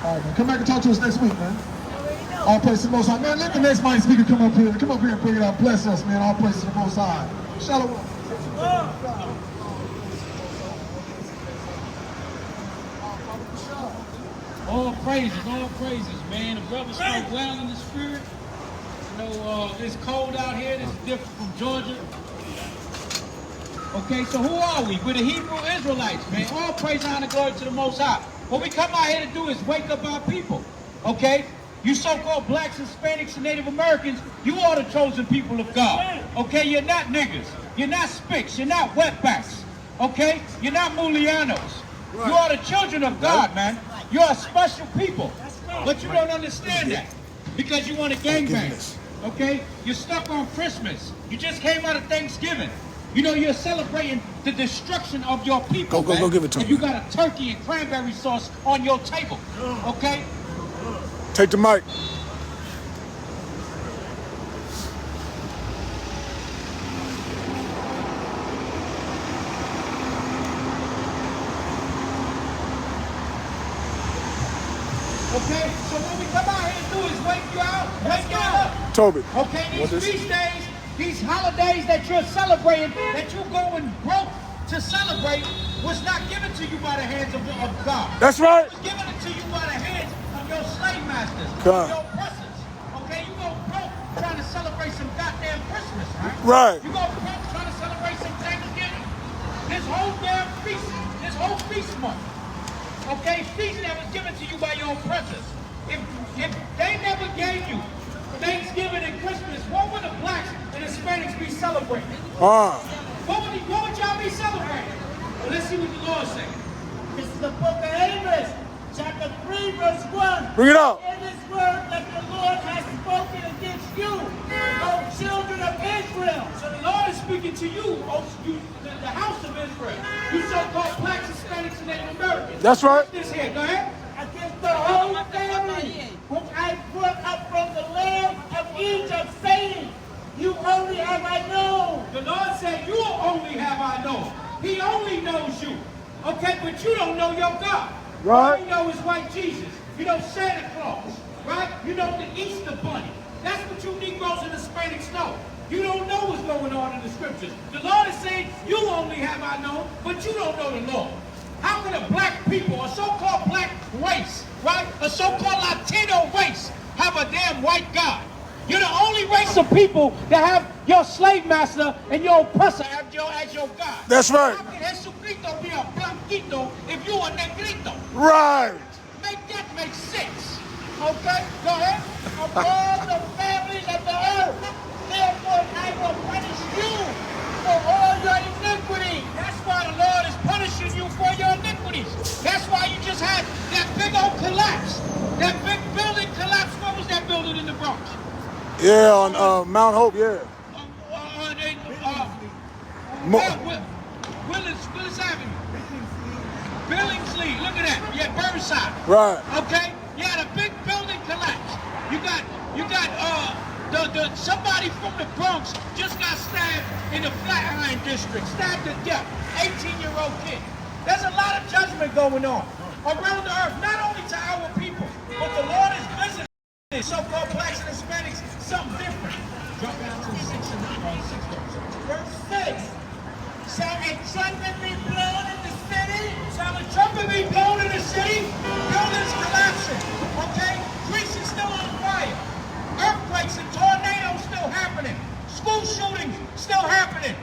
All right, man. Come back and talk to us next week, man. All praise to the Most High. Man, let the next mighty speaker come up here. Come up here and bring it out. Bless us, man. All praise to the Most High. Shalom. All praises, man. The brother spoke well in the spirit. You know, it's cold out here. This is different from Georgia. Okay, so who are we? We're the Hebrew Israelites, man. All praise, honor, glory to the Most High. What we come out here to do is wake up our people. Okay? You so-called blacks, Hispanics, and Native Americans, you are the chosen people of God. Okay? You're not niggas. You're not spicks. You're not wetbacks. Okay? You're not mulianos. You are the children of God, man. You're a special people. But you don't understand that because you want to gangbang. Okay? You're stuck on Christmas. You just came out of Thanksgiving. You know, you're celebrating the destruction of your people. Go give it to me. And you got a turkey and cranberry sauce on your table. Okay? Take the mic. Okay, so what we come out here to do is wake you up. Toby. Okay, these feast days, these holidays that you're celebrating, that you're going broke to celebrate, was not given to you by the hands of God. That's right. It was given to you by the hands of your slave masters, God. your oppressors. Okay, you go broke trying to celebrate some goddamn Christmas, right? Right. You go broke trying to celebrate some Thanksgiving. This whole damn feast, this whole feast month. Okay, feast that was given to you by your oppressors. If they never gave you Thanksgiving and Christmas, what would the blacks and Hispanics be celebrating? What would y'all be celebrating? Well, let's see what the Lord says. This is the book of Amos, chapter 3, verse 1. Bring it out. In this word that the Lord has spoken against you, O children of Israel. So the Lord is speaking to you, the house of Israel. You so-called blacks, Hispanics, and Native Americans. That's right. This here, go ahead. Against the whole family, which I brought up from the land of Egypt, saying, you only have I known. The Lord said, you only have I known. He only knows you. Okay, but you don't know your God. Right. All you know is white Jesus. You know Santa Claus. Right? You know the Easter Bunny. That's what you Negroes and Hispanics know. You don't know what's going on in the scriptures. The Lord is saying, you only have I known, but you don't know the Lord. How can a black people, a so-called black race, right? A so-called Latino race have a damn white God? You're the only race of people that have your slave master and your oppressor as your God. That's right. How can Jesucristo be a blanquito if you a negrito? Right. Make that make sense. Okay? Go ahead. Of all the families of the earth, therefore I will punish you for all your iniquity. That's why the Lord is punishing you for your iniquities. That's why you just had that big old collapse. That big building collapse. What was that building in the Bronx? Yeah, on Mount Hope, yeah. Willis Avenue. Billingsley, look at that. Yeah, Burnside. Right. Okay? Yeah, the big building collapse. You got somebody from the Bronx just got stabbed in the Flatiron district, stabbed to death. 18-year-old kid. There's a lot of judgment going on around the earth, not only to our people, but the Lord is visiting so-called blacks and Hispanics something different. Drop down to 6 verse. Verse 6. Shall a trumpet be blown in the city? Shall a trumpet be blown in the city? Buildings collapsing. Okay? Greece is still on fire. Earthquakes and tornadoes still happening. School shootings still happening.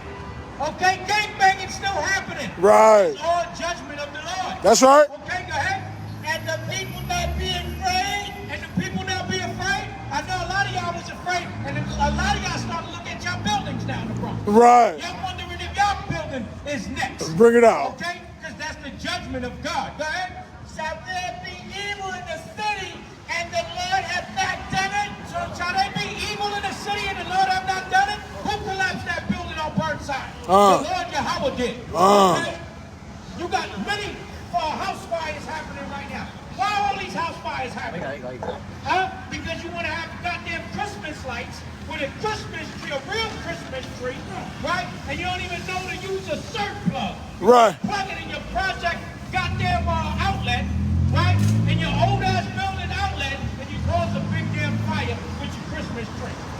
Okay? Gangbanging still happening. Right. It's all judgment of the Lord. That's right. Okay, go ahead. And the people not be afraid. And the people now be afraid. I know a lot of y'all was afraid, and a lot of y'all started looking at y'all buildings down the Bronx. Right. Y'all wondering if y'all building is next. Bring it out. Okay? Because that's the judgment of God. Go ahead. Shall there be evil in the city, and the Lord hath not done it? So shall there be evil in the city and the Lord have not done it? Who collapsed that building on Burnside? The Lord Yahweh did. Okay? You got many house fires happening right now. Why are all these house fires happening? Huh? Because you want to have goddamn Christmas lights with a Christmas tree, a real Christmas tree, right? And you don't even know to use a surf plug. Right. Plug it in your project goddamn outlet, right? In your old ass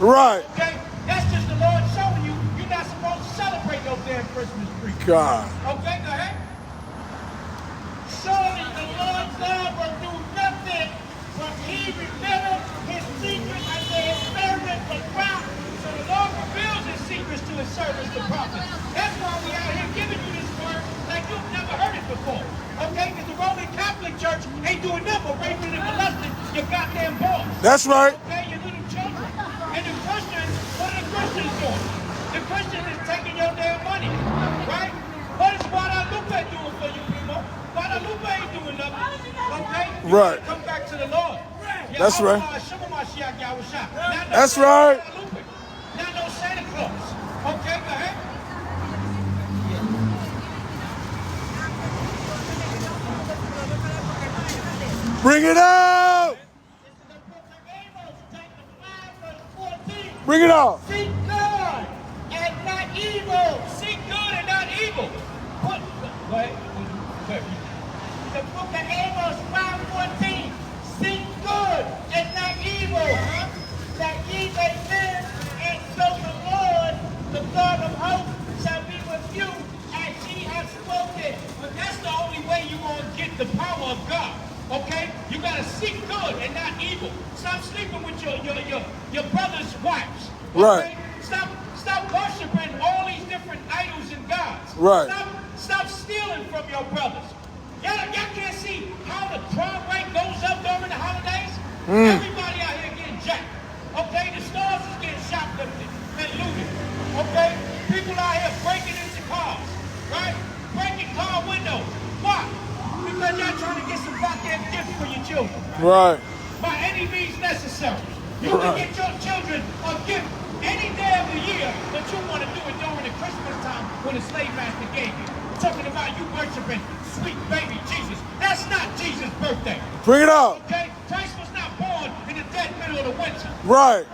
Right. Okay? That's just the Lord showing you you're not supposed to celebrate no damn Christmas tree. God. Okay, go ahead. Surely the Lord God will do nothing, but he revealed his secret unto his servants the prophets. So the Lord reveals his secrets to his servants, the prophets. That's why we out here giving you this word like you've never heard it before. Okay? Because the Roman Catholic Church ain't doing nothing but raping and molesting your goddamn boys. That's right. Okay? Your little children. And the Christians, what are the Christians doing? The Christians is taking your damn money. Right? What is Guadalupe doing for you, primo? Guadalupe ain't doing nothing. Okay? You Right. gotta come back to the Lord. That's right. That's Not right. Not no Santa Claus. Okay, go ahead. Bring it out. The book of Amos, chapter 5, verse 14. Bring it out. Seek good and not evil. Seek good and not evil. Put, go ahead. The book of Amos 5:14. Seek good and not evil, that ye may live, and so the Lord, the God of hosts, shall be with you as ye have spoken. But that's the only way you're going to get the power of God. Okay? You got to seek good and not evil. Stop sleeping with your brother's wives. Okay? Right. Stop worshiping all these different idols and gods. Right. Stop stealing from your brothers. Y'all can't see how the crime rate goes up during the holidays? Everybody out here getting jacked. Okay? The stores is getting shoplifted and looted. Okay? People out here breaking into cars. Right? Breaking car windows. Why? Because y'all trying to get some goddamn gifts for your children. Right. By any means necessary. You can get your children a gift any day of the year, but you want to do it during the Christmas time when the slave master gave you. Talking about you worshiping sweet baby Jesus. That's not Jesus' birthday. Bring it out. Okay? Christ was not born in the dead middle of the winter. Right.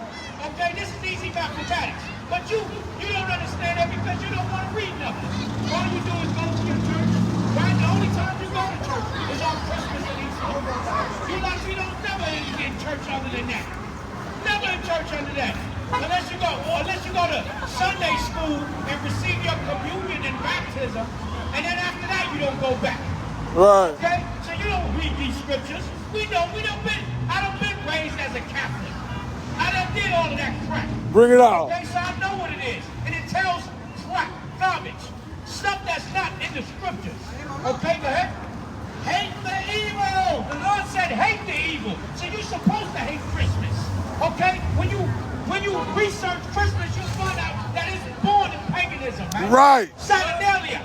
Okay? This is easy mathematics. But you don't understand that because you don't want to read nothing. All you do is go to your church. Right? The only time you go to church is on Christmas and Easter. You don't never in church other than that. Never in church under that. Unless you go to Sunday school and receive your communion and baptism, and then after that you don't go back. Right. Okay? So you don't read these scriptures. I done been raised as a Catholic. I done did all of that crap. Bring it out. Okay, so I know what it is. And it tells crap, garbage, stuff that's not in the scriptures. Okay, go ahead. Hate the evil. The Lord said hate the evil. So you're supposed to hate Christmas. Okay? When you research Christmas, you find out that it's born in paganism, man. Right. Saturnalia.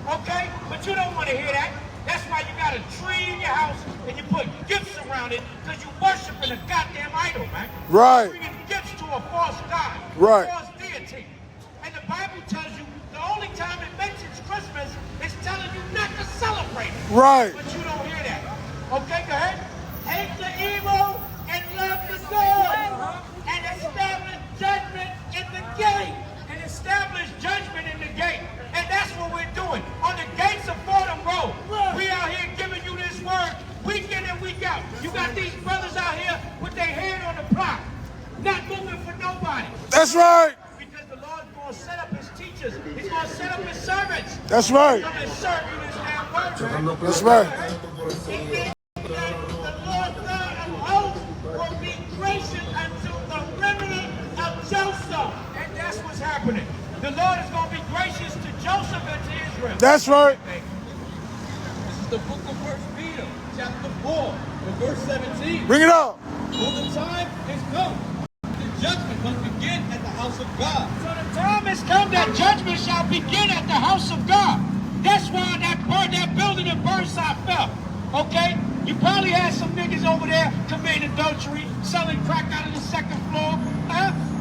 Okay? But you don't want to hear that. That's why you got a tree in your house and you put gifts around it because you're worshiping a goddamn idol, man. Right. You're bringing gifts to a false god, Right. a false deity. And the Bible tells you the only time it mentions Christmas is telling you not to celebrate it. Right. But you don't hear that. Okay, go ahead. Hate the evil and love the good, and establish judgment in the gate. And establish judgment in the gate. And that's what we're doing. On the gates of Fordham Road, we out here giving you this word week in and week out. You got these brothers out here with their hand on the block, not moving for nobody. That's right. Because the Lord's going to set up his teachers. He's going to set up his servants. That's right. He's going to serve you this damn word. That's right. The Lord God of hosts will be gracious unto the remnant of Joseph. And that's what's happening. The Lord is going to be gracious to Joseph and to Israel. That's right. This is the book of 1 Peter, chapter 4, and verse 17. Bring it out. For the time is come. The judgment must begin at the house of God. So the time has come that judgment shall begin at the house of God. That's why that building in Burnside fell. Okay? You probably had some niggas over there committing adultery, selling crack out of the second floor.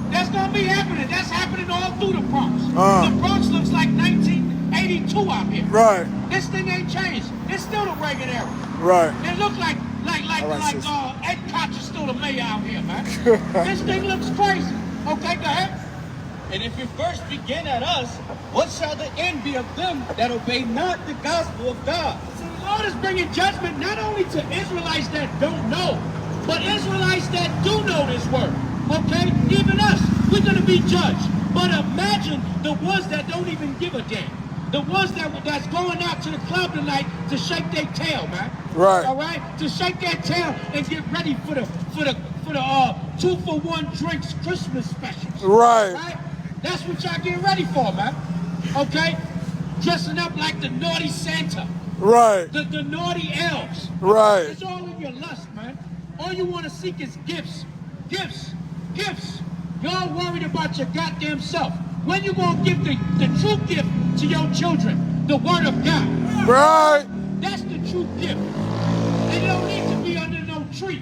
That's gonna be happening. That's happening all through the Bronx. The Bronx looks like 1982 out here. Right. This thing ain't changed. It's still the Reagan era. Right. It look like sis. Ed Koch is still the mayor out here, man. This thing looks crazy. Okay, go ahead. And if it first begin at us, what shall the end be of them that obey not the gospel of God? So the Lord is bringing judgment not only to Israelites that don't know, but Israelites that do know this word. Okay? Even us, we're going to be judged. But imagine the ones that don't even give a damn. The ones that's going out to the club tonight to shake their tail, man. Right. All right? To shake their tail and get ready for the 2-for-1 drinks Christmas specials. Right. Right? That's what y'all getting ready for, man. Okay? Dressing up like the naughty Santa. Right. The naughty elves. Right. It's all in your lust, man. All you want to seek is gifts. Gifts. Gifts. Y'all worried about your goddamn self. When you gonna give the true gift to your children? The word of God. Right. That's the true gift. And it don't need to be under no tree.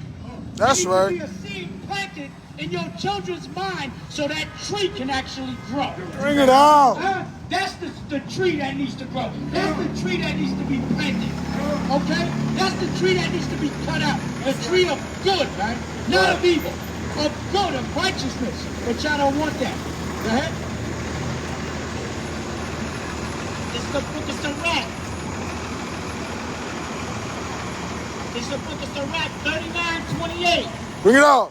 That's it right. needs to be a seed planted in your children's mind so that tree can actually grow. Bring it on. That's the tree that needs to grow. That's the tree that needs to be planted. Okay? That's the tree that needs to be cut out. The tree of good, right? Not of evil. Of good, of righteousness. But y'all don't want that. Go ahead. It's the book of Sirach. It's the book of Sirach 39:28. Bring it on.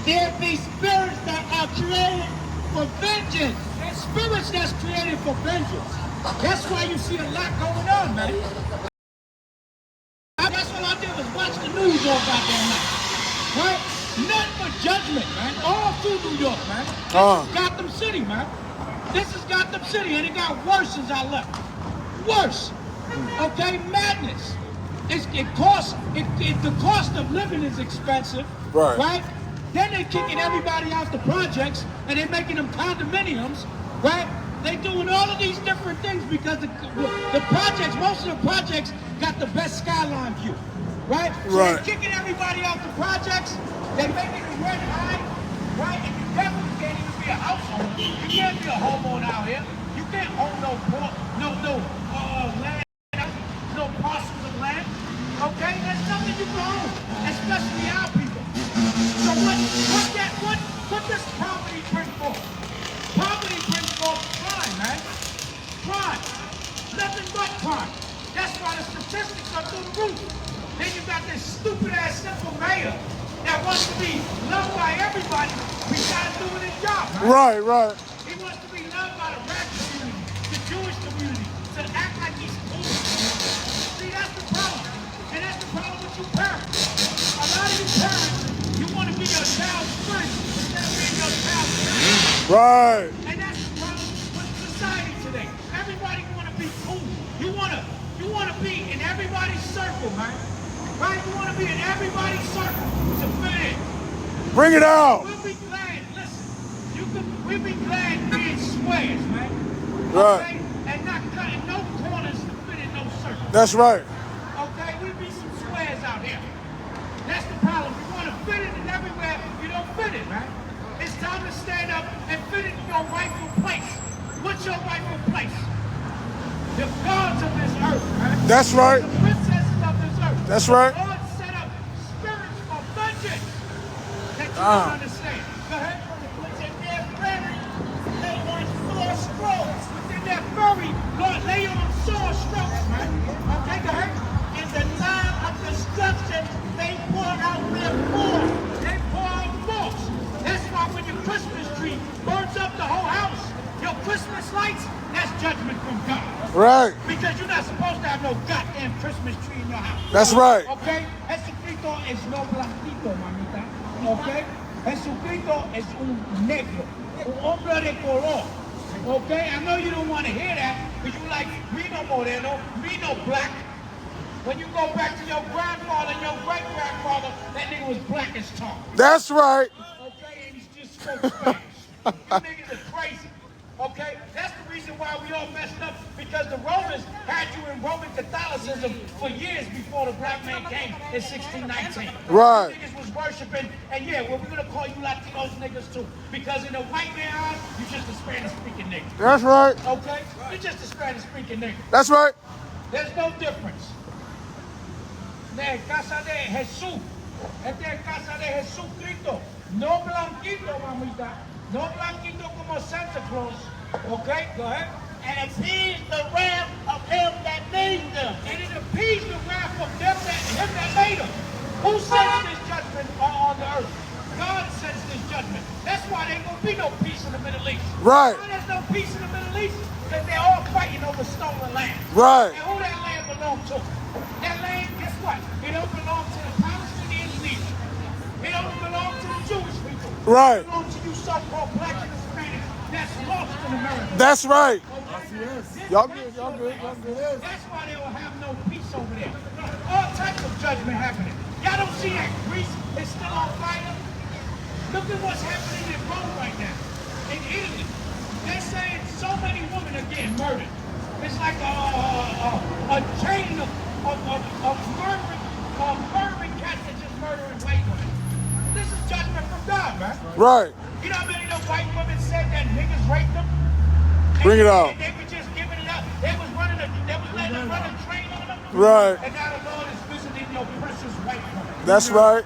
There be spirits that are created for vengeance. There's spirits that's created for vengeance. That's why you see a lot going on, man. That's all I did was watch the news all goddamn night. Right? Nothing but judgment, man. All through New York, man. This is Gotham City, man. This is Gotham City, and it got worse since I left. Worse. Okay? Madness. The cost of living is expensive. Right? Then they're kicking everybody out the projects, and they're making them condominiums, right? They're doing all of these different things because the projects, most of the projects got the best skyline view, right? So they're kicking everybody out the projects, they're making it rent high, right? And you definitely can't even be a householder. You can't be a homeowner out here. You can't own no land, no parcels of land, okay? There's nothing you can own, especially our people. So what does poverty bring forth? Poverty brings forth crime, man. Crime. Nothing but crime. That's why the statistics are through the roof. Then you got this stupid ass simple mayor that wants to be loved by everybody besides doing his job, right? Right. He wants to be loved by the black community, the Jewish community, to act like he's cool. See, that's the problem. And that's the problem with you parents. A lot of you parents, you want to be your child's friend instead of being your child's friend. Right. And that's the problem with society today. Everybody want to be cool. You want to be in everybody's circle, man. Right? You want to be in everybody's circle to fit in. Bring it out. We'll be glad. Listen, we'll be glad being squares, man. Right. Okay? And not cutting no corners to fit in no circle. That's right. Okay? We'll be some squares out here. That's the problem. You want to fit it in everywhere, you don't fit it, man. It's time to stand up and fit it in your rightful place. What's your rightful place? The gods of this earth, man. That's right. The princesses of this earth. That's right. God set up spirits of vengeance that you don't understand. Go ahead. Within their fury, lay on sore strokes. Within their fury, Lord, lay on sore strokes, man. Okay, go ahead. In the time of destruction, they pour out their force. They pour out force. That's why when your Christmas tree burns up the whole house, your Christmas lights, that's judgment from God. Right. Because you're not supposed to have no goddamn Christmas tree in your house. That's right. Okay? Jesucristo es no blanquito, mamita. Okay? Jesucristo es un negro. Un hombre de color. Okay? I know you don't want to hear that, because you like, me no moreno, me no black. When you go back to your grandfather and your great-grandfather, that nigga was black as tar. That's right. Okay? And he's just spoke Spanish. You niggas are crazy. Okay? That's the reason why we all messed up, because the Romans had you in Roman Catholicism for years before the black man came in 1619. Right. You niggas was worshiping, and yeah, well, we're going to call you Latinos niggas too, because in the white man's eyes, you're just a Spanish-speaking nigga. That's right. Okay? You're just a Spanish-speaking nigga. That's right. There's no difference. De casa de Jesús. Esta es casa de Jesucristo. No blanquito, mamita. No blanquito como Santa Claus. Okay, go ahead. And appease the wrath of him that made them. And it appeased the wrath of him that made them. Who sends this judgment there ain't gonna be no peace in the Middle East. Right. Why there's no peace in the Middle East? Because they're all fighting over stolen land. Right. And who that land belong to? That land, guess what? It don't belong to the Palestinians neither. It don't belong to the Jewish people. Right. It belongs to you so-called black and Hispanic that's lost in America. That's right. Y'all good, y'all good, y'all good. That's why they will have no peace over there. All types of judgment happening. Y'all don't see that Greece is still on fire? Look at what's happening in Rome right now. In Italy. They're saying so many women are getting murdered. It's like a chain of murdering cats that just murdering white women. This is judgment from God, man. Right. You know how many of those white women said that niggas raped them? Bring it out. They were just giving it up. They was letting them run a train on them. Right. And now the Lord is visiting your precious white woman. That's right.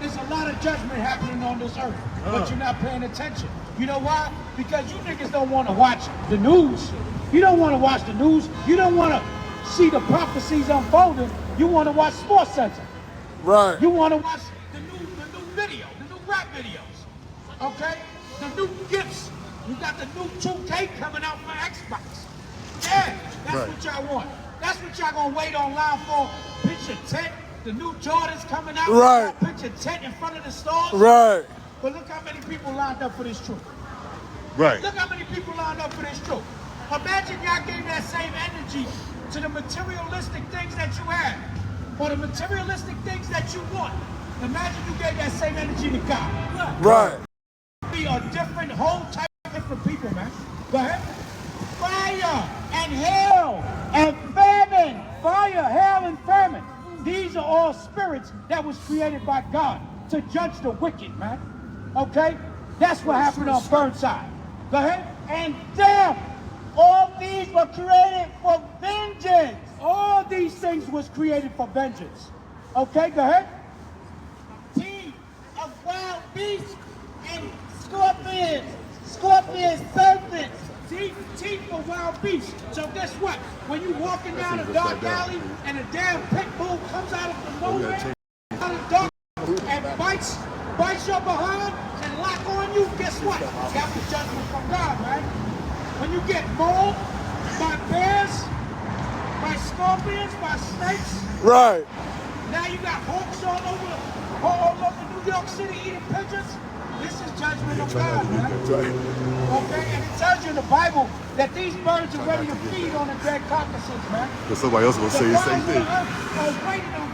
There's a lot of judgment happening on this earth, but you're not paying attention. You know why? Because you niggas don't want to watch the news. You don't want to watch the news. You don't want to see the prophecies unfolding. You want to watch Sports Center. Right. You want to watch the new video, the new rap videos. Okay? The new gifts. You got the new 2K coming out for Xbox. Yeah, that's what y'all want. That's what y'all gonna wait online for. Picture tent, the new Jordans coming out. Right. Picture tent in front of the stores. Right. But look how many people lined up for this truth. Right. Look how many people lined up for this truth. Imagine y'all gave that same energy to the materialistic things that you have, or the materialistic things that you want. Imagine you gave that same energy to God. Right. We are different, whole type of different people, man. Go ahead. Fire and hail and famine. Fire, hail, and famine. These are all spirits that was created by God to judge the wicked, man. Okay? That's what happened on Burnside. Go ahead. And death. All these were created for vengeance. All these things was created for vengeance. Okay, go ahead. Teeth of wild beasts and scorpions. Scorpions, serpents. Teeth for wild beasts. So guess what? When you walking down a dark alley and a damn pit bull comes out of nowhere, out of dark, and bites your behind and lock on you, guess what? That's the judgment from God, man. When you get mauled by bears, by scorpions, by snakes, Right. now you got hawks all over New York City eating pigeons. This is judgment of God, man. Okay, and it tells you in the Bible that these birds are ready to feed on the dead carcasses, man. But somebody else will say the same thing. Are waiting on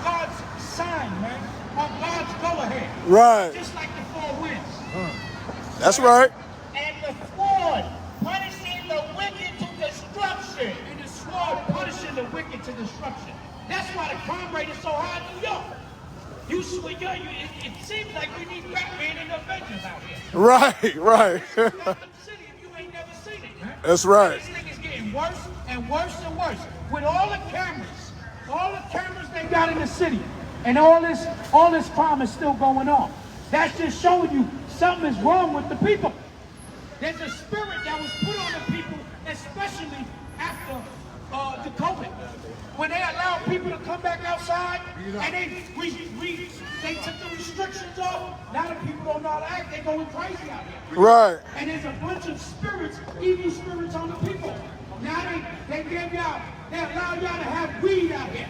God's sign, man, on God's go-ahead. Right. Just like the four winds. That's right. And the sword punishing the wicked to destruction. And the sword punishing the wicked to destruction. That's why the crime rate is so high in New York. It seems like we need Batman and Avengers out here. Right. Right. Gotham City, if you ain't never seen it, man. That's right. This thing is getting worse and worse and worse. With all the cameras they got in the city, and all this crime is still going on. That's just showing you something is wrong with the people. There's a spirit that was put on the people, especially after the COVID. When they allowed people to come back outside, and they took the restrictions off, now the people don't know how to act, they're going crazy out here. Right. And there's a bunch of spirits, evil spirits on the people. Now they allow y'all to have weed out here.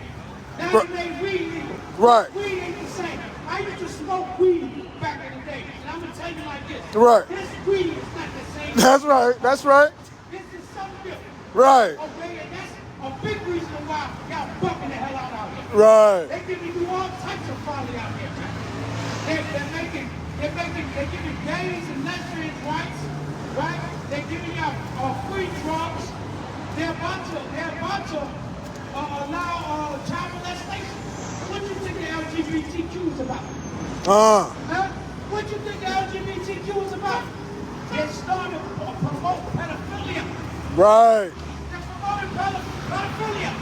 Now they made weed legal. Right. Weed ain't the same. I used to smoke weed back in the day, and I'm gonna tell you like this. Right. This weed is not the same. That's right. That's right. This is something different. Right. Okay, and that's a big reason why y'all bucking the hell out here. Right. They giving you all types of folly out here, man. They're giving gays and lesbians rights, right? They're giving y'all free drugs. They're about to allow child molestation. What do you think the LGBTQ is about? Huh? What do you think the LGBTQ is about? They started to promote pedophilia. Right. They're promoting pedophilia.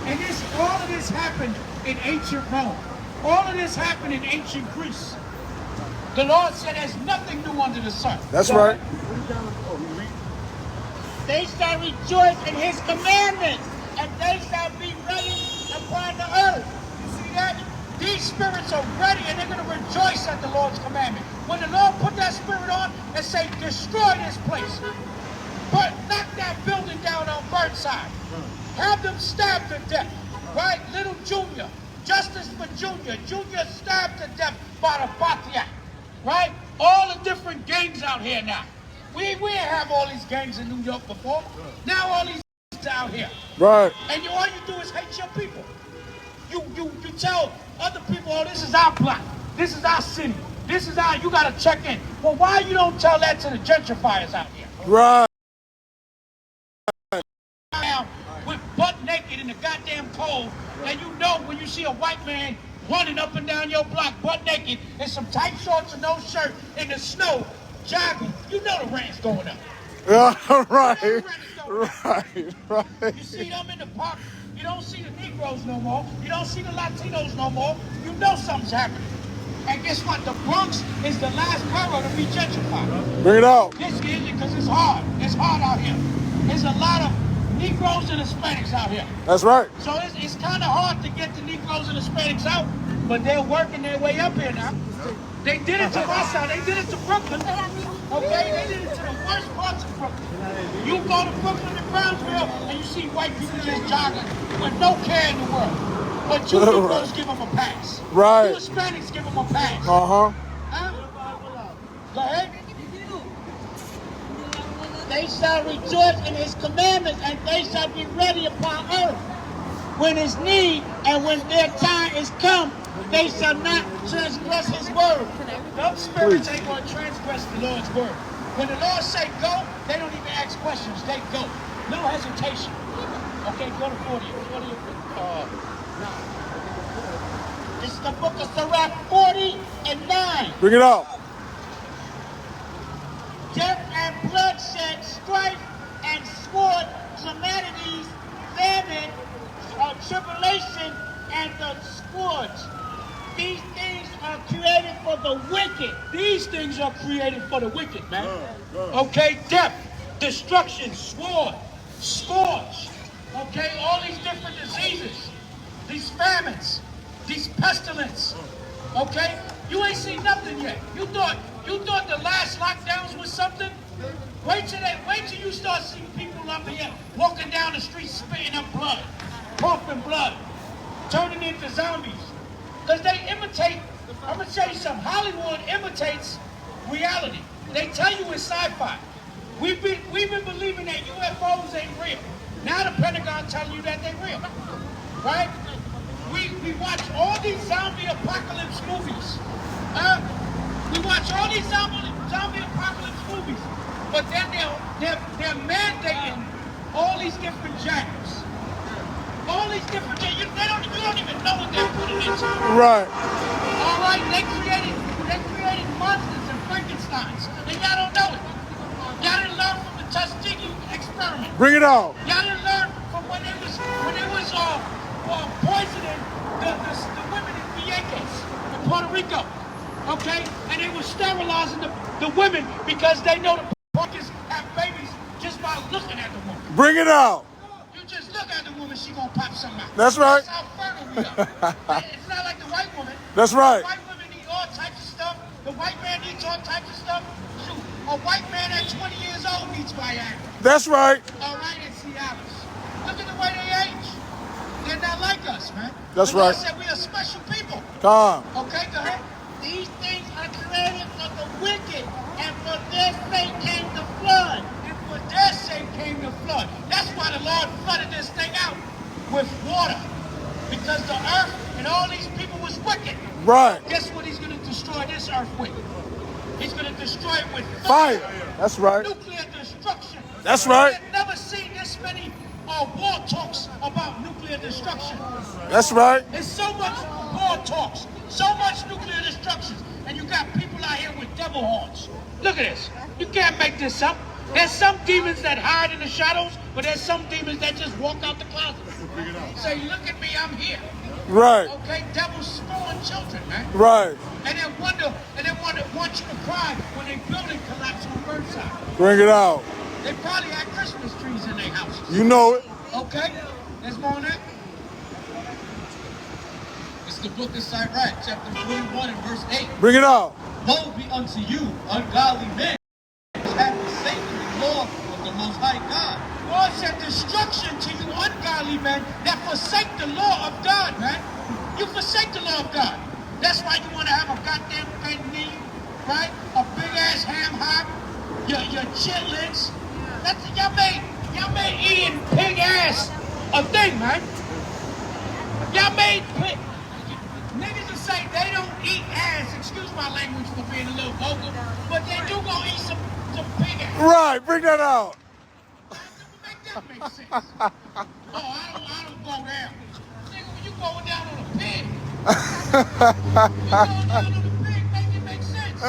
And all of this happened in ancient Rome. All of this happened in ancient Greece. The Lord said there's nothing new under the sun. That's right. They shall rejoice in his commandments, and they shall be ready upon the earth. You see that? These spirits are ready, and they're going to rejoice at the Lord's commandment. when the Lord put that spirit on and say, destroy this place. But knock that building down on Burnside. Have them stabbed to death. Right? Little Junior. Justice for Junior. Junior stabbed to death by the Batiak. Right? All the different gangs out here now. We didn't have all these gangs in New York before. Now all these out here. Right. And all you do is hate your people. You tell other people, oh, this is our block. This is our city. This is our, you got to check in. Well, why you don't tell that to the gentrifiers out here? Right. With butt naked in the goddamn cold, and you know when you see a white man running up and down your block butt naked in some tight shorts and no shirt in the snow, jogging, you know the rent's going up. Yeah, right. Right. You see them in the park, you don't see the Negroes no more, you don't see the Latinos no more, you know something's happening. And guess what? The Bronx is the last borough to be gentrified. Bring it out. This is because it's hard. It's hard out here. There's a lot of Negroes and Hispanics out here. That's right. So it's kind of hard to get the Negroes and Hispanics out, but they're working their way up here now. They did it to my side. They did it to Brooklyn. Okay? They did it to the worst parts of Brooklyn. You go to Brooklyn and Brownsville, and you see white people just jogging with no care in the world. But you Negroes give them a pass. Right. You Hispanics give them a pass. Uh-huh. Huh? Go ahead. They shall rejoice in his commandments, and they shall be ready upon earth. When his need and when their time is come, they shall not transgress his word. Those spirits ain't going to transgress the Lord's word. When the Lord say go, they don't even ask questions. They go. No hesitation. Okay, go to 40. This is the book of Sirach 40 and 9. Bring it out. Death and bloodshed, strife and sword, calamities, famine, tribulation, and the scourge. These things are created for the wicked. These things are created for the wicked, man. Okay, death, destruction, sword, scourge. Okay, all these different diseases, these famines, these pestilence. Okay, you ain't seen nothing yet. You thought the last lockdowns was something? Wait till you start seeing people up here walking down the street spitting up blood, pumping blood, turning into zombies. Because they imitate, I'm going to tell you something, Hollywood imitates reality. They tell you it's sci-fi. We've been believing that UFOs ain't real. Now the Pentagon telling you that they're real. Right? We watch all these zombie apocalypse movies. We watch all these zombie apocalypse movies. But then they're mandating all these different genres. All these different genres. You don't even know what they're putting into. Right. All right, they created monsters and Frankensteins, and y'all don't know it. Y'all didn't learn from the Tuskegee experiment. Bring it out. Y'all didn't learn from when it was poisoning the women in Vieques, in Puerto Rico. Okay, and they were sterilizing the women because they know the punkers have babies just by looking at the woman. Bring it out. You just look at the woman, she gonna pop something out. That's right. That's how fertile we are. It's not like the white woman. That's right. The white women eat all types of stuff. The white man eats all types of stuff. Shoot, a white man at 20 years old eats Viagra. That's right. All right, in Seattle. Look at the way they age. They're not like us, man. That's the Lord right. said we are special people. Come. Okay, go ahead. These things are created for the wicked, and for their sake came the flood. And for their sake came the flood. That's why the Lord flooded this thing out with water. Because the earth and all these people was wicked. Right. Guess what he's going to destroy this earth with? He's going to destroy it with Fire. That's right. Nuclear destruction. That's right. I've never seen this many war talks about nuclear destruction. That's right. There's so much war talks, so much nuclear destruction, and you got people out here with devil horns. Look at this. You can't make this up. There's some demons that hide in the shadows, but there's some demons that just walk out the closet. Say, look at me, I'm here. Right. Okay, devils spawn children, man. Right. And then want you to cry when they building collapse on Burnside. Bring it out. They probably had Christmas trees in their houses. You know it. Okay, there's more on that. It's the book of Sirach, chapter 41 and verse 8. Bring it out. Woe be unto you, ungodly men, which have forsaken the law of the Most High God. God said destruction to you ungodly men that forsake the law of God, man. You forsake the law of God. That's why you want to have a goddamn big knee, right? A big ass ham hock, your chitlins. That's y'all made eating pig ass a thing, man. Y'all made pig. Niggas will say they don't eat ass. Excuse my language for being a little vulgar, but they do go eat some pig ass. Right, bring that out. Make that make sense. Oh, I don't go down. Nigga, when you going down on a pig, you going down on a pig, make it make sense.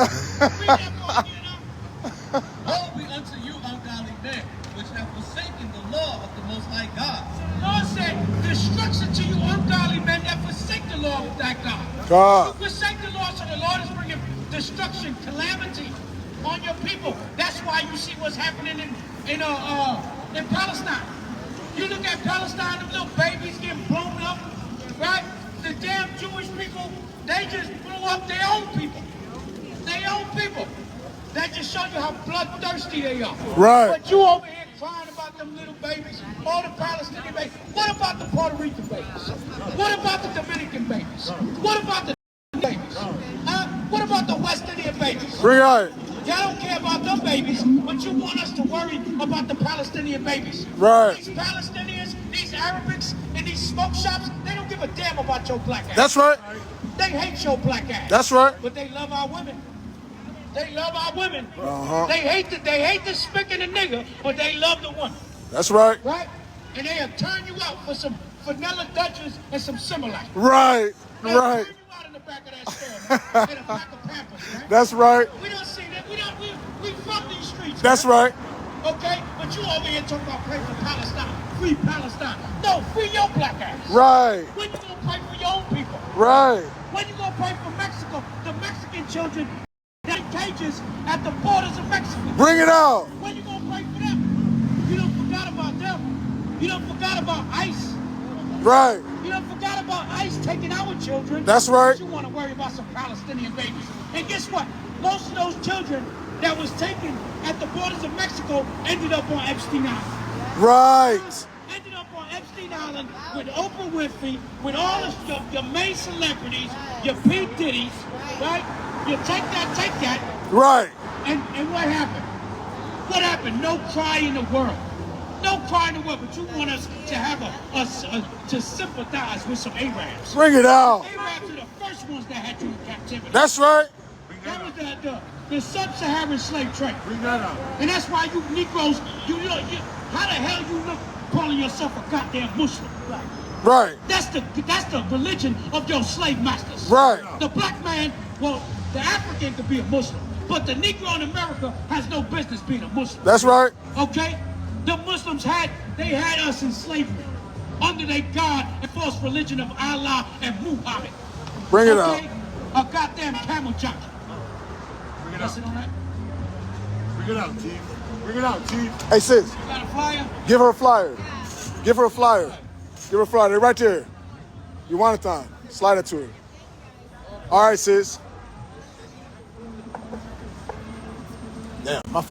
Read that part, you know? Woe be unto you, ungodly men, which have forsaken the law of the Most High God. God said, destruction to you ungodly men that forsake the law of that God. God. You forsake the law, so the Lord is bringing destruction, calamity on your people. That's why you see what's happening in Palestine. You look at Palestine, the little babies getting blown up, right? The damn Jewish people, they just blew up their own people. Their own people. That just show you how bloodthirsty they are. Right. But you over here crying about them little babies, all the Palestinian babies. What about the Puerto Rican babies? What about the Dominican babies? What about the babies? What about the West Indian babies? Bring it out. Y'all don't care about them babies, but you want us to worry about the Palestinian babies. Right. These Palestinians, these Arabics, and these smoke shops, they don't give a damn about your black ass. That's right. They hate your black ass. That's right. But they love our women. They love our women. Uh-huh. They hate the spick and the nigga, but they love the woman. That's right. Right? And they'll turn you out for some vanilla Dutchess and some Similac. Right. They'll Right. turn you out in the back of that store, man. And a pack of Pampers, man. That's right. We don't see that. We from these streets. That's man. right. Okay? But you over here talking about praying for Palestine. Free Palestine. No, free your black ass. Right. When you gonna pray for your own people? Right. When you gonna pray for Mexico? The Mexican children that in cages at the borders of Mexico. Bring it out. When you gonna pray for them? You don't forgot about them. You don't forgot about ICE. Right. You don't forgot about ICE taking our children. That's right. But you want to worry about some Palestinian babies. And guess what? Most of those children that was taken at the borders of Mexico ended up on Epstein Island. Right. Ended up on Epstein Island with Oprah Winfrey, with all of your main celebrities, your P. Diddy's, right? You take that. Right. And what happened? What happened? No cry in the world. No cry in the world, but you want us to have to sympathize with some Arabs. Bring it out. Arabs are the first ones that had you in captivity. That's right. That was the sub-Saharan slave trade. Bring that out. And that's why you Negroes, how the hell you look calling yourself a goddamn Muslim? Right. That's the religion of your slave masters. Right. The black man, well, the African could be a Muslim, but the Negro in America has no business being a Muslim. That's right. Okay? The Muslims had us in slavery under their God and false religion of Allah and Muhammad. Bring it out. A goddamn camel jockey. Bring it That's it out. on that? Bring it out, Chief. Bring it out, Chief. Hey, sis, You got a flyer? give her a flyer. Give her a flyer. Give her a flyer. They're right there. You want it time. Slide it to her. All right, sis. Damn, my